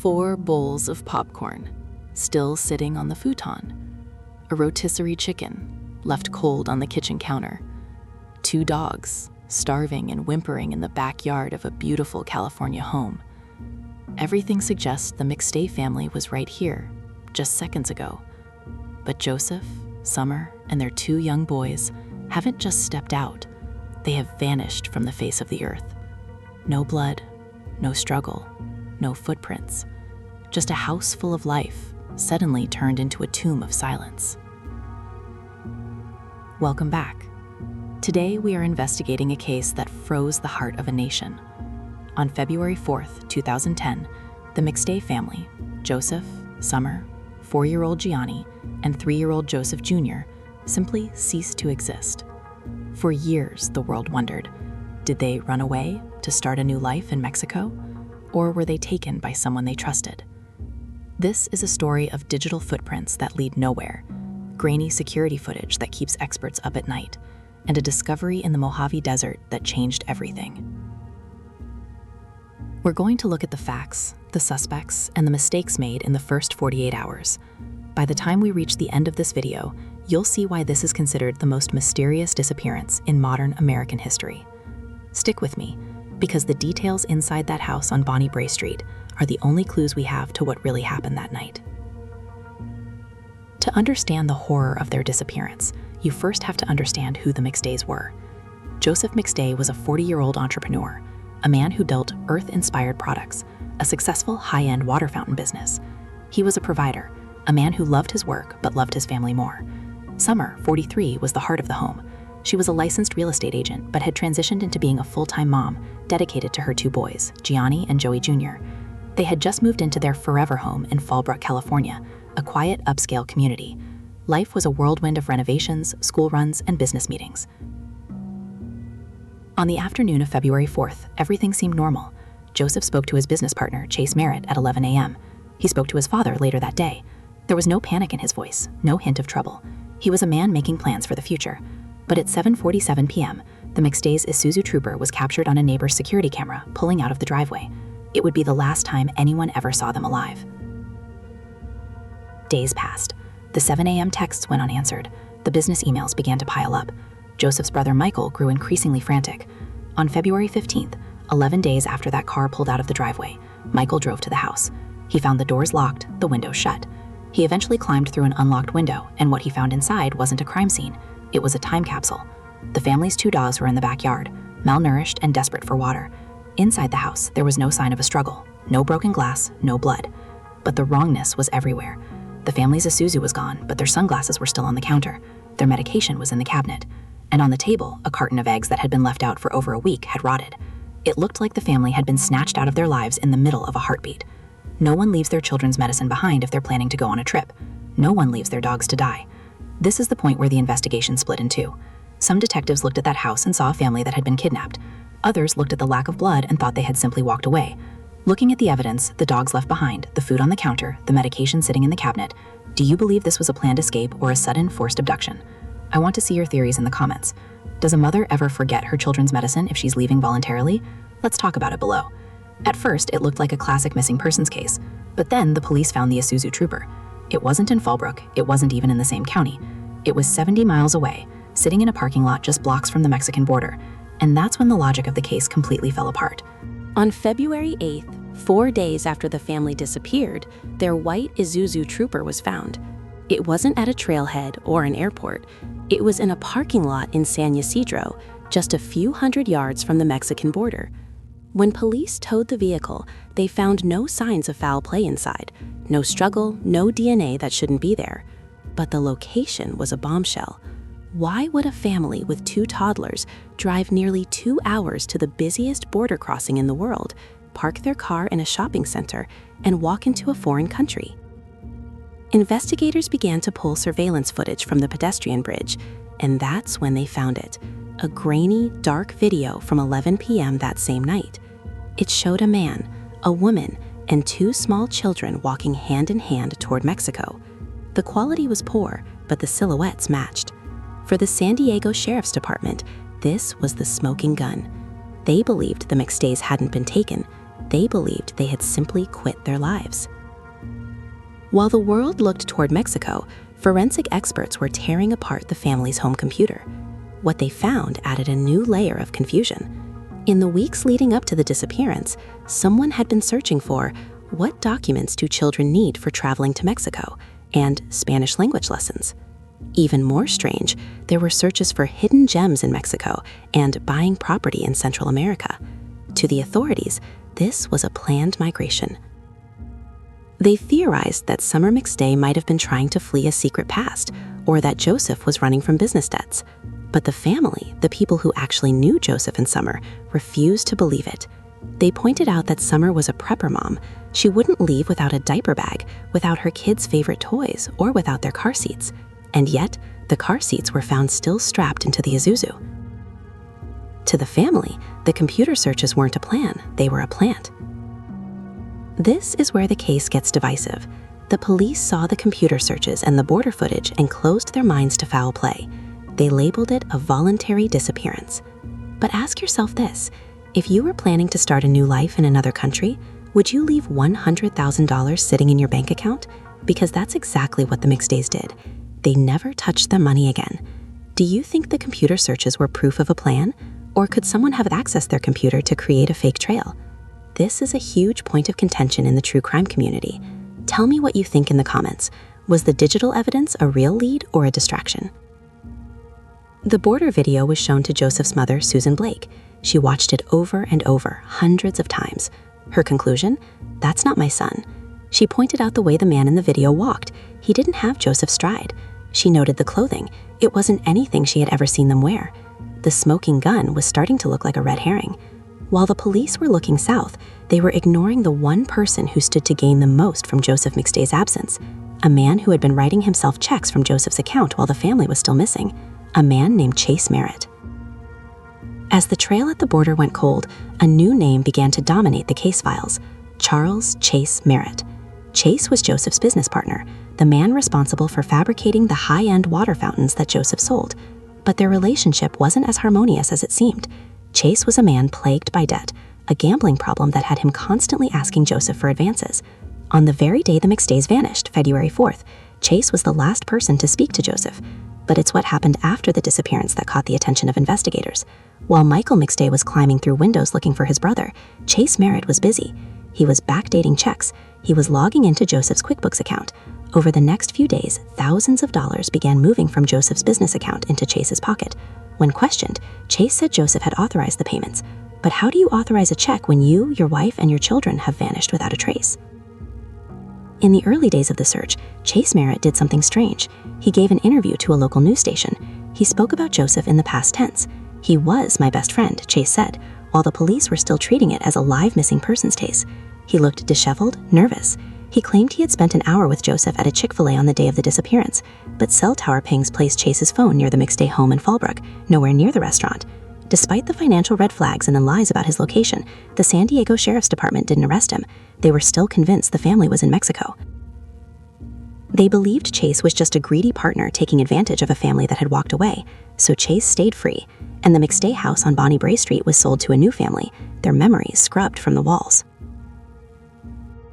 4 bowls of popcorn, still sitting on the futon. A rotisserie chicken, left cold on the kitchen counter. 2 dogs, starving and whimpering in the backyard of a beautiful California home. Everything suggests the McStay family was right here, just seconds ago. But Joseph, Summer, and their 2 young boys haven't just stepped out. They have vanished from the face of the earth. No blood, no struggle, no footprints. Just a house full of life, suddenly turned into a tomb of silence. Welcome back. Today we are investigating a case that froze the heart of a nation. On February 4th, 2010, the McStay family, Joseph, Summer, 4-year-old Gianni, and 3-year-old Joseph Jr., simply ceased to exist. For years, the world wondered, did they run away to start a new life in Mexico? Or were they taken by someone they trusted? This is a story of digital footprints that lead nowhere, grainy security footage that keeps experts up at night, and a discovery in the Mojave Desert that changed everything. We're going to look at the facts, the suspects, and the mistakes made in the first 48 hours. By the time we reach the end of this video, you'll see why this is considered the most mysterious disappearance in modern American history. Stick with me, because the details inside that house on Bonnie Brae Street are the only clues we have to what really happened that night. To understand the horror of their disappearance, you first have to understand who the McStays were. Joseph McStay was a 40-year-old entrepreneur, a man who built earth-inspired products, a successful high-end water fountain business. He was a provider, a man who loved his work but loved his family more. Summer, 43, was the heart of the home. She was a licensed real estate agent but had transitioned into being a full-time mom, dedicated to her 2 boys, Gianni and Joey Jr. They had just moved into their forever home in Fallbrook, California, a quiet, upscale community. Life was a whirlwind of renovations, school runs, and business meetings. On the afternoon of February 4th, everything seemed normal. Joseph spoke to his business partner, Chase Merritt, at 11 a.m. He spoke to his father later that day. There was no panic in his voice, no hint of trouble. He was a man making plans for the future. But at 7:47 p.m., the McStays' Isuzu Trooper was captured on a neighbor's security camera, pulling out of the driveway. It would be the last time anyone ever saw them alive. Days passed. The 7 a.m. texts went unanswered. The business emails began to pile up. Joseph's brother Michael grew increasingly frantic. On February 15th, 11 days after that car pulled out of the driveway, Michael drove to the house. He found the doors locked, the windows shut. He eventually climbed through an unlocked window, and what he found inside wasn't a crime scene. It was a time capsule. The family's 2 dogs were in the backyard, malnourished and desperate for water. Inside the house, there was no sign of a struggle, no broken glass, no blood. But the wrongness was everywhere. The family's Isuzu was gone, but their sunglasses were still on the counter. Their medication was in the cabinet. And on the table, a carton of eggs that had been left out for over a week had rotted. It looked like the family had been snatched out of their lives in the middle of a heartbeat. No one leaves their children's medicine behind if they're planning to go on a trip. No one leaves their dogs to die. This is the point where the investigation split in 2. Some detectives looked at that house and saw a family that had been kidnapped. Others looked at the lack of blood and thought they had simply walked away. Looking at the evidence, the dogs left behind, the food on the counter, the medication sitting in the cabinet, do you believe this was a planned escape or a sudden forced abduction? I want to see your theories in the comments. Does a mother ever forget her children's medicine if she's leaving voluntarily? Let's talk about it below. At first, it looked like a classic missing persons case, but then the police found the Isuzu Trooper. It wasn't in Fallbrook, it wasn't even in the same county. It was 70 miles away, sitting in a parking lot just blocks from the Mexican border. And that's when the logic of the case completely fell apart. On February 8th, 4 days after the family disappeared, their white Isuzu Trooper was found. It wasn't at a trailhead or an airport. It was in a parking lot in San Ysidro, just a few hundred yards from the Mexican border. When police towed the vehicle, they found no signs of foul play inside, no struggle, no DNA that shouldn't be there. But the location was a bombshell. Why would a family with 2 toddlers drive nearly 2 hours to the busiest border crossing in the world, park their car in a shopping center, and walk into a foreign country? Investigators began to pull surveillance footage from the pedestrian bridge, and that's when they found it. A grainy, dark video from 11 p.m. that same night. It showed a man, a woman, and 2 small children walking hand in hand toward Mexico. The quality was poor, but the silhouettes matched. For the San Diego Sheriff's Department, this was the smoking gun. They believed the McStays hadn't been taken. they believed they had simply quit their lives. While the world looked toward Mexico, forensic experts were tearing apart the family's home computer. What they found added a new layer of confusion. In the weeks leading up to the disappearance, someone had been searching for what documents do children need for traveling to Mexico and Spanish language lessons. Even more strange, there were searches for hidden gems in Mexico and buying property in Central America. To the authorities, this was a planned migration. They theorized that Summer McStay might have been trying to flee a secret past, or that Joseph was running from business debts. But the family, the people who actually knew Joseph and Summer, refused to believe it. They pointed out that Summer was a prepper mom. She wouldn't leave without a diaper bag, without her kids' favorite toys, or without their car seats. And yet, the car seats were found still strapped into the Isuzu. To the family, the computer searches weren't a plan, they were a plant. This is where the case gets divisive. The police saw the computer searches and the border footage and closed their minds to foul play. They labeled it a voluntary disappearance. But ask yourself this, if you were planning to start a new life in another country, would you leave $100,000 sitting in your bank account? Because that's exactly what the McStays did. They never touched the money again. Do you think the computer searches were proof of a plan? Or could someone have accessed their computer to create a fake trail? This is a huge point of contention in the true crime community. Tell me what you think in the comments. Was the digital evidence a real lead or a distraction? The border video was shown to Joseph's mother, Susan Blake. She watched it over and over, hundreds of times. Her conclusion? That's not my son. She pointed out the way the man in the video walked. He didn't have Joseph's stride. She noted the clothing. It wasn't anything she had ever seen them wear. The smoking gun was starting to look like a red herring. While the police were looking south, they were ignoring the one person who stood to gain the most from Joseph McStay's absence, a man who had been writing himself checks from Joseph's account while the family was still missing, a man named Chase Merritt. As the trail at the border went cold, a new name began to dominate the case files, Charles Chase Merritt. Chase was Joseph's business partner, the man responsible for fabricating the high-end water fountains that Joseph sold. But their relationship wasn't as harmonious as it seemed. Chase was a man plagued by debt, a gambling problem that had him constantly asking Joseph for advances. On the very day the McStays vanished, February 4th, Chase was the last person to speak to Joseph. But it's what happened after the disappearance that caught the attention of investigators. While Michael McStay was climbing through windows looking for his brother, Chase Merritt was busy. He was backdating checks. He was logging into Joseph's QuickBooks account. Over the next few days, thousands of dollars began moving from Joseph's business account into Chase's pocket. When questioned, Chase said Joseph had authorized the payments. But how do you authorize a check when you, your wife, and your children have vanished without a trace? In the early days of the search, Chase Merritt did something strange. He gave an interview to a local news station. He spoke about Joseph in the past tense. He was my best friend, Chase said, while the police were still treating it as a live missing persons case. He looked disheveled, nervous. He claimed he had spent an hour with Joseph at a Chick-fil-A on the day of the disappearance, but cell tower pings placed Chase's phone near the McStay home in Fallbrook, nowhere near the restaurant. Despite the financial red flags and the lies about his location, the San Diego Sheriff's Department didn't arrest him. They were still convinced the family was in Mexico. They believed Chase was just a greedy partner taking advantage of a family that had walked away, so Chase stayed free, and the McStay house on Bonnie Bray Street was sold to a new family, their memories scrubbed from the walls.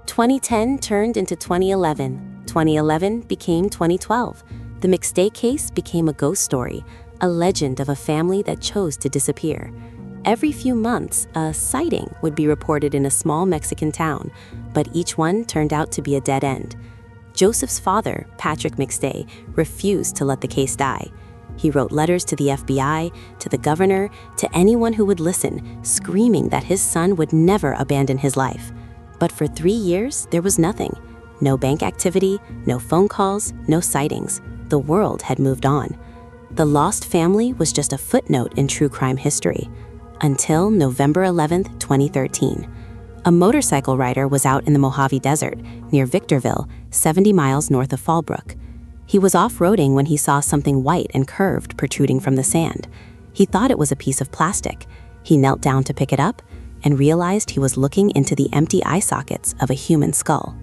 2010 turned into 2011. 2011 became 2012. The McStay case became a ghost story, a legend of a family that chose to disappear. Every few months, a sighting would be reported in a small Mexican town, but each one turned out to be a dead end. Joseph's father, Patrick McStay, refused to let the case die. He wrote letters to the FBI, to the governor, to anyone who would listen, screaming that his son would never abandon his life. But for 3 years, there was nothing. No bank activity, no phone calls, no sightings. The world had moved on. The lost family was just a footnote in true crime history. Until November 11th, 2013. A motorcycle rider was out in the Mojave Desert, near Victorville, 70 miles north of Fallbrook. He was off-roading when he saw something white and curved protruding from the sand. He thought it was a piece of plastic. He knelt down to pick it up and realized he was looking into the empty eye sockets of a human skull.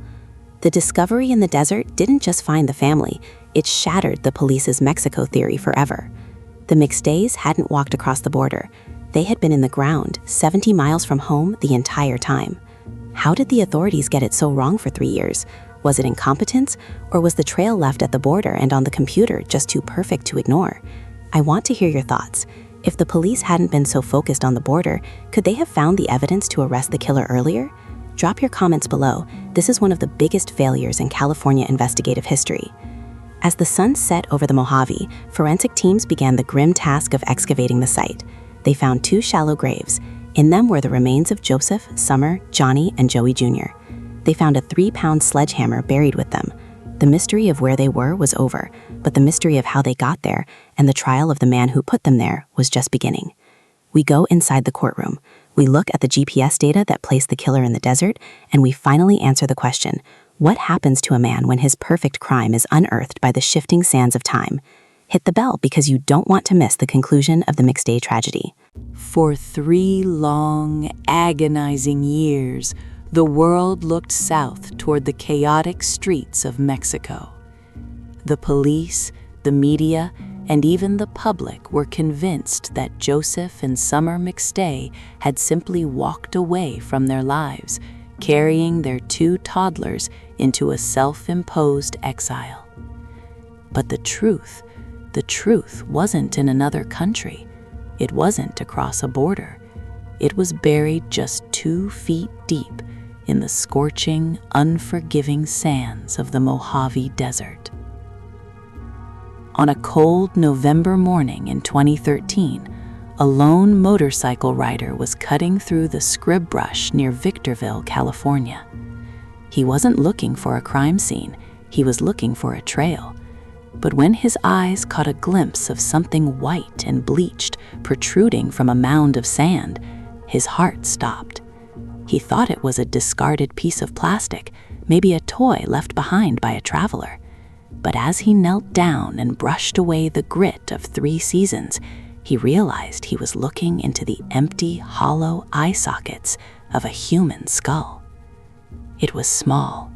The discovery in the desert didn't just find the family, it shattered the police's Mexico theory forever. The McStays hadn't walked across the border. They had been in the ground, 70 miles from home the entire time. How did the authorities get it so wrong for 3 years? Was it incompetence, or was the trail left at the border and on the computer just too perfect to ignore? I want to hear your thoughts. If the police hadn't been so focused on the border, could they have found the evidence to arrest the killer earlier? Drop your comments below. This is one of the biggest failures in California investigative history. As the sun set over the Mojave, forensic teams began the grim task of excavating the site. They found 2 shallow graves. In them were the remains of Joseph, Summer, Johnny, and Joey Jr. They found a 3-pound sledgehammer buried with them. The mystery of where they were was over, but the mystery of how they got there and the trial of the man who put them there was just beginning. We go inside the courtroom. We look at the GPS data that placed the killer in the desert, and we finally answer the question, what happens to a man when his perfect crime is unearthed by the shifting sands of time? Hit the bell because you don't want to miss the conclusion of the McStay tragedy. For 3 long, agonizing years, the world looked south toward the chaotic streets of Mexico. The police, the media, and even the public were convinced that Joseph and Summer McStay had simply walked away from their lives, carrying their 2 toddlers into a self-imposed exile. But the truth wasn't in another country. It wasn't across a border. It was buried just 2 feet deep in the scorching, unforgiving sands of the Mojave Desert. On a cold November morning in 2013, a lone motorcycle rider was cutting through the scrub brush near Victorville, California. He wasn't looking for a crime scene, he was looking for a trail. But when his eyes caught a glimpse of something white and bleached protruding from a mound of sand, his heart stopped. He thought it was a discarded piece of plastic, maybe a toy left behind by a traveler. But as he knelt down and brushed away the grit of 3 seasons, he realized he was looking into the empty, hollow eye sockets of a human skull. It was small,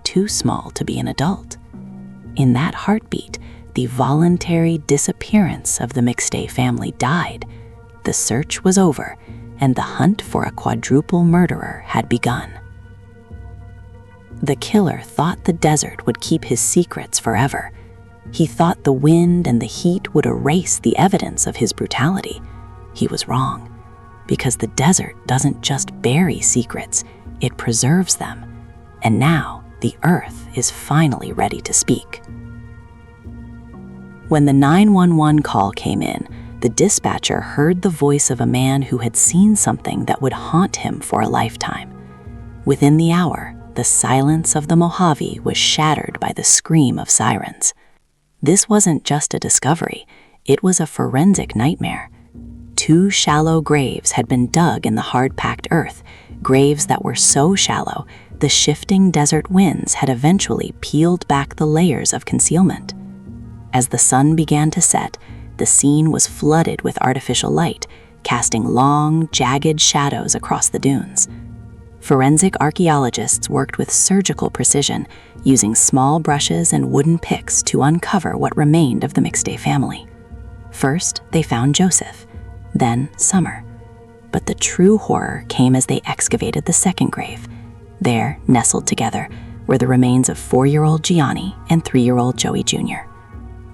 too small to be an adult. In that heartbeat, the voluntary disappearance of the McStay family died. The search was over, and the hunt for a quadruple murderer had begun. The killer thought the desert would keep his secrets forever. He thought the wind and the heat would erase the evidence of his brutality. He was wrong, because the desert doesn't just bury secrets, it preserves them. And now, the earth is finally ready to speak. When the 911 call came in, the dispatcher heard the voice of a man who had seen something that would haunt him for a lifetime. Within the hour, the silence of the Mojave was shattered by the scream of sirens. This wasn't just a discovery, it was a forensic nightmare. 2 shallow graves had been dug in the hard-packed earth, graves that were so shallow, the shifting desert winds had eventually peeled back the layers of concealment. As the sun began to set, the scene was flooded with artificial light, casting long, jagged shadows across the dunes. Forensic archaeologists worked with surgical precision, using small brushes and wooden picks to uncover what remained of the McStay family. First, they found Joseph, then Summer. But the true horror came as they excavated the second grave. There, nestled together, were the remains of 4-year-old Gianni and 3-year-old Joey Jr.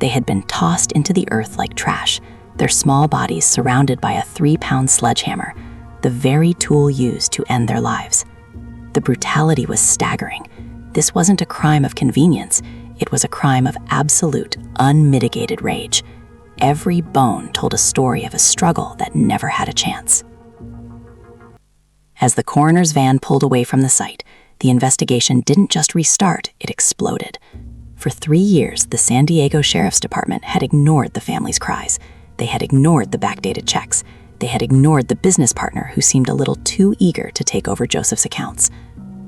They had been tossed into the earth like trash, their small bodies surrounded by a 3-pound sledgehammer, the very tool used to end their lives. The brutality was staggering. This wasn't a crime of convenience, it was a crime of absolute, unmitigated rage. Every bone told a story of a struggle that never had a chance. As the coroner's van pulled away from the site, the investigation didn't just restart, it exploded. For 3 years, the San Diego Sheriff's Department had ignored the family's cries. They had ignored the backdated checks. They had ignored the business partner who seemed a little too eager to take over Joseph's accounts.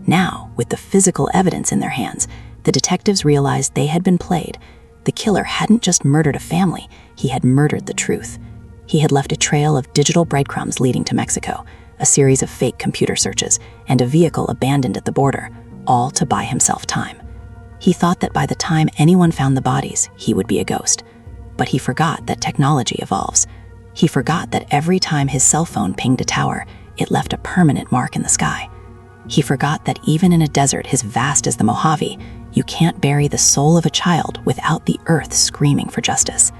Now, with the physical evidence in their hands, the detectives realized they had been played. The killer hadn't just murdered a family, he had murdered the truth. He had left a trail of digital breadcrumbs leading to Mexico, a series of fake computer searches, and a vehicle abandoned at the border, all to buy himself time. He thought that by the time anyone found the bodies, he would be a ghost. But he forgot that technology evolves. He forgot that every time his cell phone pinged a tower, it left a permanent mark in the sky. He forgot that even in a desert as vast as the Mojave, you can't bury the soul of a child without the earth screaming for justice.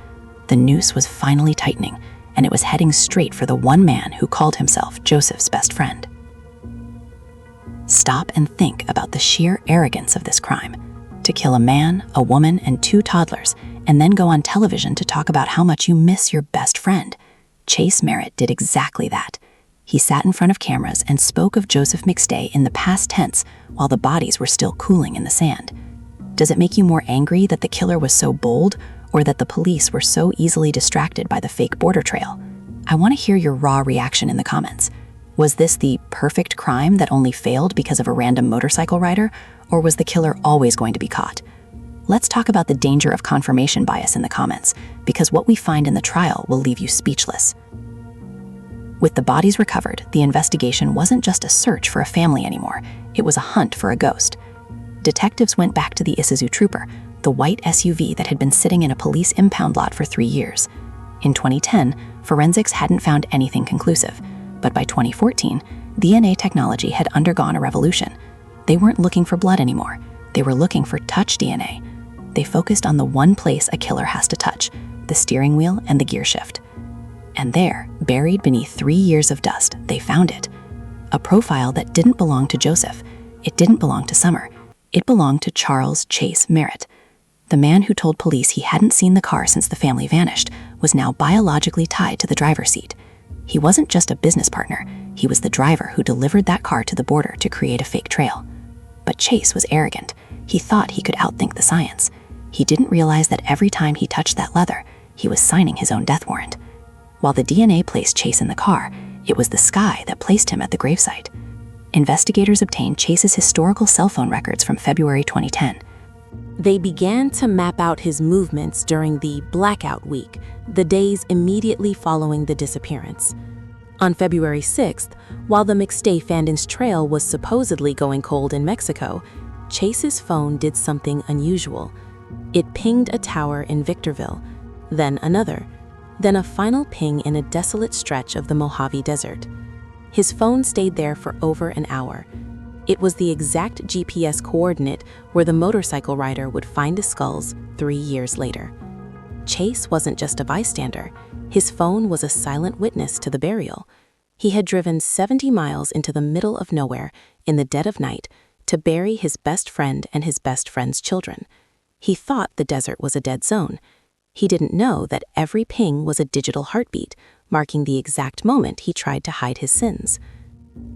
The noose was finally tightening, and it was heading straight for the one man who called himself Joseph's best friend. Stop and think about the sheer arrogance of this crime. To kill a man, a woman, and 2 toddlers, and then go on television to talk about how much you miss your best friend. Chase Merritt did exactly that. He sat in front of cameras and spoke of Joseph McStay in the past tense while the bodies were still cooling in the sand. Does it make you more angry that the killer was so bold, or that the police were so easily distracted by the fake border trail? I want to hear your raw reaction in the comments. Was this the perfect crime that only failed because of a random motorcycle rider, or was the killer always going to be caught? Let's talk about the danger of confirmation bias in the comments, because what we find in the trial will leave you speechless. With the bodies recovered, the investigation wasn't just a search for a family anymore, it was a hunt for a ghost. Detectives went back to the Isuzu Trooper, the white SUV that had been sitting in a police impound lot for 3 years. In 2010, forensics hadn't found anything conclusive, but by 2014, DNA technology had undergone a revolution. They weren't looking for blood anymore, they were looking for touch DNA. They focused on the one place a killer has to touch, the steering wheel and the gear shift. And there, buried beneath 3 years of dust, they found it. A profile that didn't belong to Joseph. It didn't belong to Summer. It belonged to Charles Chase Merritt. The man who told police he hadn't seen the car since the family vanished was now biologically tied to the driver's seat. He wasn't just a business partner, he was the driver who delivered that car to the border to create a fake trail. But Chase was arrogant. He thought he could outthink the science. He didn't realize that every time he touched that leather, he was signing his own death warrant. While the DNA placed Chase in the car, it was the sky that placed him at the gravesite. Investigators obtained Chase's historical cell phone records from February 2010. They began to map out his movements during the blackout week, the days immediately following the disappearance. On February 6th, while the McStay-Fandens trail was supposedly going cold in Mexico, Chase's phone did something unusual. It pinged a tower in Victorville, then another, then a final ping in a desolate stretch of the Mojave Desert. His phone stayed there for over an hour. It was the exact GPS coordinate where the motorcycle rider would find his skulls 3 years later. Chase wasn't just a bystander. His phone was a silent witness to the burial. He had driven 70 miles into the middle of nowhere in the dead of night to bury his best friend and his best friend's children. He thought the desert was a dead zone. He didn't know that every ping was a digital heartbeat, marking the exact moment he tried to hide his sins.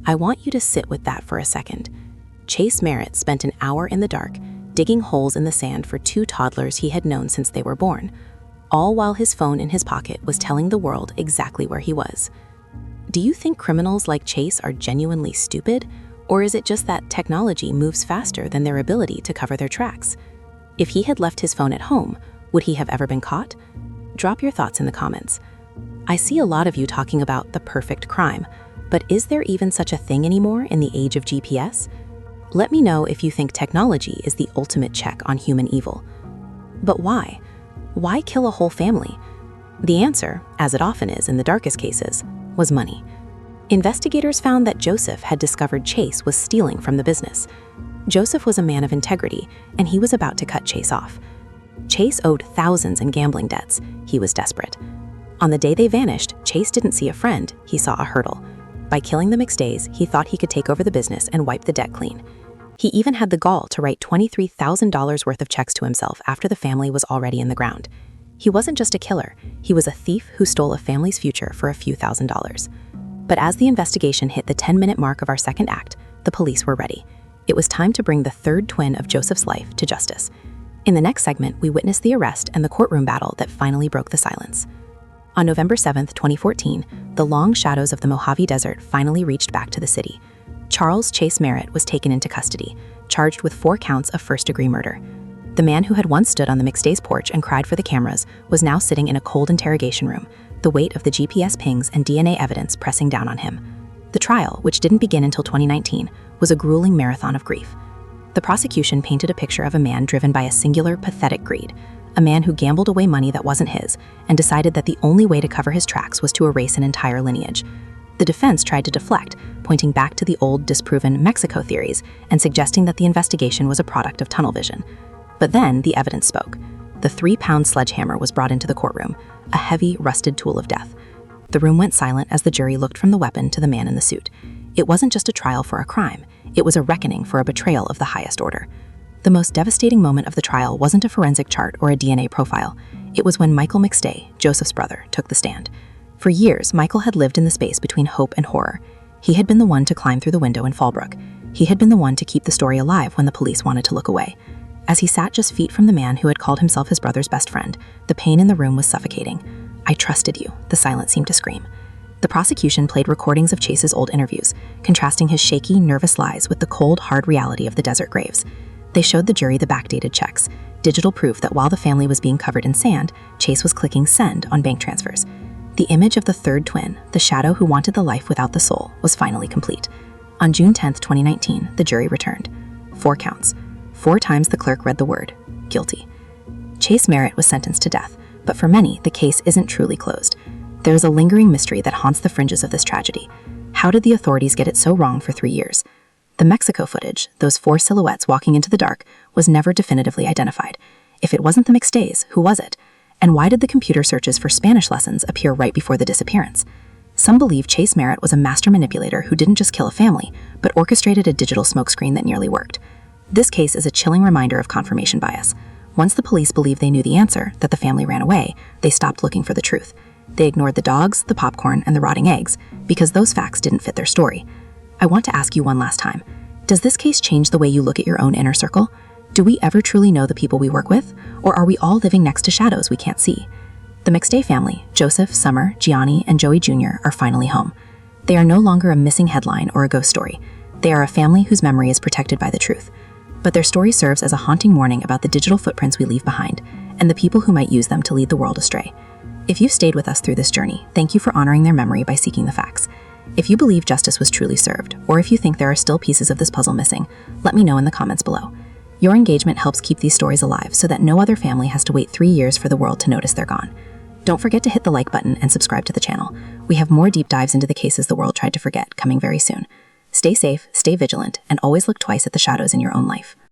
I want you to sit with that for a second. Chase Merritt spent an hour in the dark, digging holes in the sand for 2 toddlers he had known since they were born, all while his phone in his pocket was telling the world exactly where he was. Do you think criminals like Chase are genuinely stupid, or is it just that technology moves faster than their ability to cover their tracks? If he had left his phone at home, would he have ever been caught? Drop your thoughts in the comments. I see a lot of you talking about the perfect crime, but is there even such a thing anymore in the age of GPS? Let me know if you think technology is the ultimate check on human evil. But why? Why kill a whole family? The answer, as it often is in the darkest cases, was money. Investigators found that Joseph had discovered Chase was stealing from the business. Joseph was a man of integrity, and he was about to cut Chase off. Chase owed thousands in gambling debts. He was desperate. On the day they vanished, Chase didn't see a friend, he saw a hurdle. By killing the McStays, he thought he could take over the business and wipe the debt clean. He even had the gall to write $23,000 worth of checks to himself after the family was already in the ground. He wasn't just a killer, he was a thief who stole a family's future for a few $1,000s. But as the investigation hit the 10-minute mark of our second act, the police were ready. It was time to bring the third twin of Joseph's life to justice. In the next segment, we witnessed the arrest and the courtroom battle that finally broke the silence. On November 7, 2014, the long shadows of the Mojave Desert finally reached back to the city. Charles Chase Merritt was taken into custody, charged with 4 counts of first-degree murder. The man who had once stood on the McStay's porch and cried for the cameras was now sitting in a cold interrogation room, the weight of the GPS pings and DNA evidence pressing down on him. The trial, which didn't begin until 2019, was a grueling marathon of grief. The prosecution painted a picture of a man driven by a singular, pathetic greed, a man who gambled away money that wasn't his and decided that the only way to cover his tracks was to erase an entire lineage. The defense tried to deflect, pointing back to the old, disproven Mexico theories and suggesting that the investigation was a product of tunnel vision. But then the evidence spoke. The 3-pound sledgehammer was brought into the courtroom, a heavy, rusted tool of death. The room went silent as the jury looked from the weapon to the man in the suit. It wasn't just a trial for a crime, it was a reckoning for a betrayal of the highest order. The most devastating moment of the trial wasn't a forensic chart or a DNA profile. It was when Michael McStay, Joseph's brother, took the stand. For years, Michael had lived in the space between hope and horror. He had been the one to climb through the window in Fallbrook. He had been the one to keep the story alive when the police wanted to look away. As he sat just feet from the man who had called himself his brother's best friend, the pain in the room was suffocating. "I trusted you," the silence seemed to scream. The prosecution played recordings of Chase's old interviews, contrasting his shaky, nervous lies with the cold, hard reality of the desert graves. They showed the jury the backdated checks, digital proof that while the family was being covered in sand, Chase was clicking send on bank transfers. The image of the third twin, the shadow who wanted the life without the soul, was finally complete. On June 10, 2019, the jury returned. 4 counts. 4 times the clerk read the word, guilty. Chase Merritt was sentenced to death, but for many, the case isn't truly closed. There is a lingering mystery that haunts the fringes of this tragedy. How did the authorities get it so wrong for 3 years? The Mexico footage, those 4 silhouettes walking into the dark, was never definitively identified. If it wasn't the McStays, who was it? And why did the computer searches for Spanish lessons appear right before the disappearance? Some believe Chase Merritt was a master manipulator who didn't just kill a family, but orchestrated a digital smokescreen that nearly worked. This case is a chilling reminder of confirmation bias. Once the police believed they knew the answer, that the family ran away, they stopped looking for the truth. They ignored the dogs, the popcorn, and the rotting eggs, because those facts didn't fit their story. I want to ask you one last time. Does this case change the way you look at your own inner circle? Do we ever truly know the people we work with? Or are we all living next to shadows we can't see? The McStay family, Joseph, Summer, Gianni, and Joey Jr., are finally home. They are no longer a missing headline or a ghost story. They are a family whose memory is protected by the truth. But their story serves as a haunting warning about the digital footprints we leave behind, and the people who might use them to lead the world astray. If you've stayed with us through this journey, thank you for honoring their memory by seeking the facts. If you believe justice was truly served, or if you think there are still pieces of this puzzle missing, let me know in the comments below. Your engagement helps keep these stories alive so that no other family has to wait 3 years for the world to notice they're gone. Don't forget to hit the like button and subscribe to the channel. We have more deep dives into the cases the world tried to forget coming very soon. Stay safe, stay vigilant, and always look twice at the shadows in your own life.